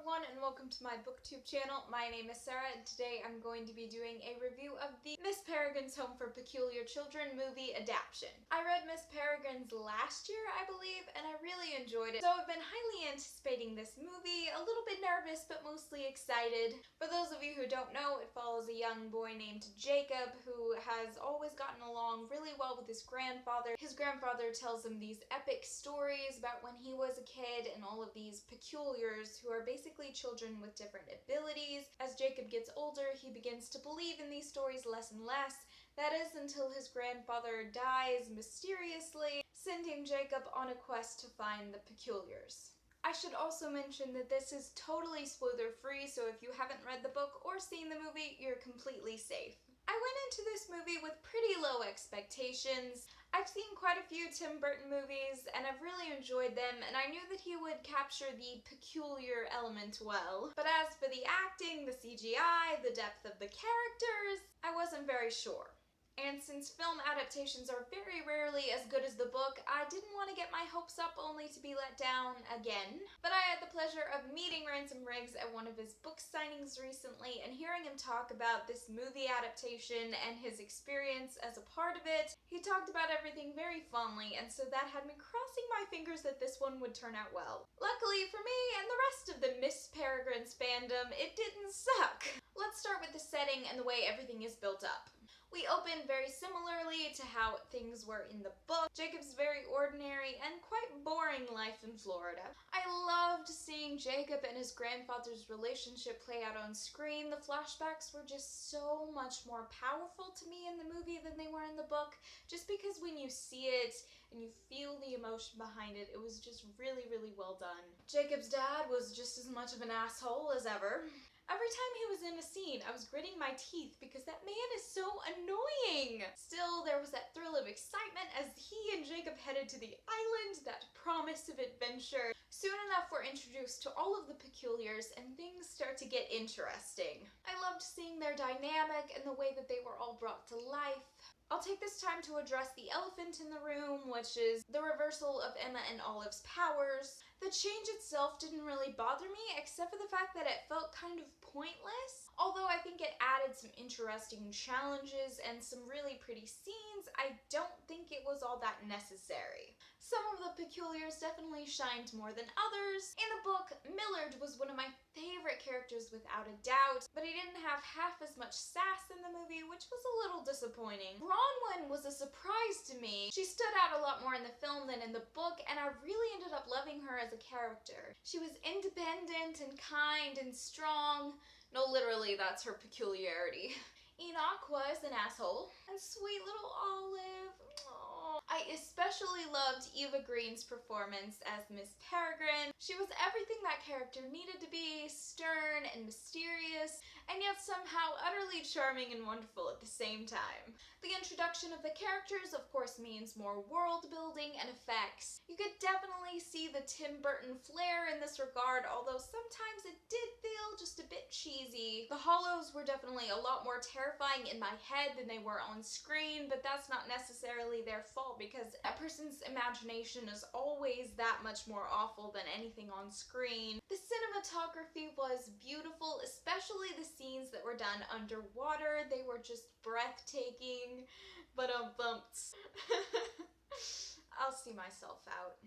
everyone and welcome to my booktube channel. My name is Sarah and today I'm going to be doing a review of the Miss Peregrine's Home for Peculiar Children movie adaptation. I read Miss Peregrine's last year, I believe, and I really enjoyed it. So I've been highly anticipating this movie, a little bit nervous but mostly excited. For those of you who don't know, it follows a young boy named Jacob who has always gotten along really well with his grandfather. His grandfather tells him these epic stories about when he was a kid and all of these peculiars who are basically children with different abilities. As Jacob gets older, he begins to believe in these stories less and less. That is until his grandfather dies mysteriously, sending Jacob on a quest to find the peculiars. I should also mention that this is totally spoiler-free, so if you haven't read the book or seen the movie, you're completely safe. I went into this movie with pretty low expectations. I've seen quite a few Tim Burton movies and I've really enjoyed them, and I knew that he would capture the peculiar element well. But as for the acting, the CGI, the depth of the characters, I wasn't very sure. And since film adaptations are very rarely as good as the book, I didn't want to get my hopes up only to be let down again. But I had the pleasure of meeting Ransom Riggs at one of his book signings recently and hearing him talk about this movie adaptation and his experience as a part of it. He talked about everything very fondly, and so that had me crossing my fingers that this one would turn out well. Luckily for me and the rest of the Miss Peregrine's fandom, it didn't suck. Let's start with the setting and the way everything is built up. We open very similarly to how things were in the book. Jacob's very ordinary and quite boring life in Florida. I loved seeing Jacob and his grandfather's relationship play out on screen. The flashbacks were just so much more powerful to me in the movie than they were in the book, just because when you see it and you feel the emotion behind it, it was just really, really well done. Jacob's dad was just as much of an asshole as ever. Every time he was in a scene, I was gritting my teeth because that man is so annoying! Still, there was that thrill of excitement as he and Jacob headed to the island, that promise of adventure. Soon enough, we're introduced to all of the peculiars and things start to get interesting. I loved seeing their dynamic and the way that they were all brought to life. I'll take this time to address the elephant in the room, which is the reversal of Emma and Olive's powers. The change itself didn't really bother me, except for the fact that it felt kind of pointless. Although I think it added some interesting challenges and some really pretty scenes, I don't think it was all that necessary. Some of the peculiars definitely shined more than others. In the book, Millard was one of my favorite characters without a doubt, but he didn't have half as much sass in the movie, which was a little disappointing. Bronwyn was a surprise to me. She stood out a lot more in the film than in the book, and I really ended up loving her as a character. She was independent and kind and strong. No, literally, that's her peculiarity. Enoch was an asshole. And sweet little Olive. Aww. I especially loved Eva Green's performance as Miss Peregrine. She was everything that character needed to be, stern and mysterious, and yet somehow utterly charming and wonderful at the same time. The introduction of the characters, of course, means more world building and effects. You could definitely see the Tim Burton flair in this regard, although sometimes it did feel just a bit cheesy. The hollows were definitely a lot more terrifying in my head than they were on screen, but that's not necessarily their fault because a person's imagination is always that much more awful than anything on screen. The cinematography was beautiful, especially the scenes that were done underwater. They were just breathtaking, but bumps. I'll see myself out.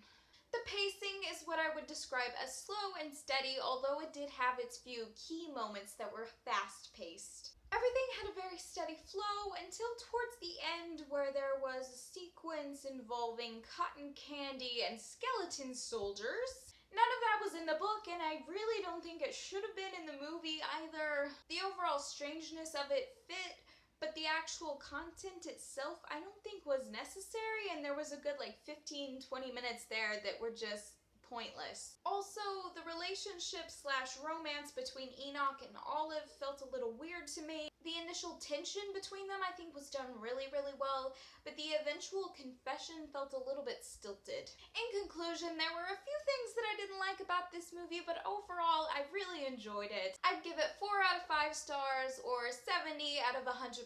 The pacing is what I would describe as slow and steady, although it did have its few key moments that were fast-paced. Everything had a very steady flow until towards the end where there was a sequence involving cotton candy and skeleton soldiers. None of that was in the book, and I really don't think it should have been in the movie either. The overall strangeness of it fit, but the actual content itself I don't think was necessary, and there was a good like 15-20 minutes there that were just pointless. Also, the relationship slash romance between Enoch and Olive felt a little weird to me. The initial tension between them I think was done really, really well, but the eventual confession felt a little bit stilted. In conclusion, there were a few things that I didn't like about this movie, but overall I really enjoyed it. I'd give it 4 out of 5 stars or 70 out of 100%.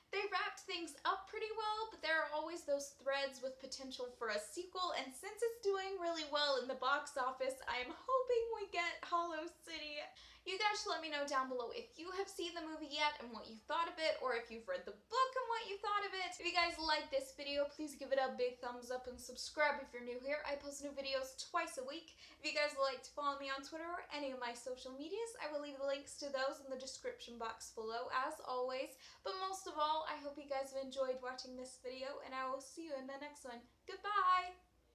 They wrapped things up pretty well, but there are always those threads with potential for a sequel, and since it's doing really well in the box office, I'm hoping we get Hollow 6. guys should let me know down below if you have seen the movie yet and what you thought of it, or if you've read the book and what you thought of it. If you guys like this video, please give it a big thumbs up and subscribe if you're new here. I post new videos twice a week. If you guys would like to follow me on Twitter or any of my social medias, I will leave the links to those in the description box below, as always. But most of all, I hope you guys have enjoyed watching this video, and I will see you in the next one. Goodbye!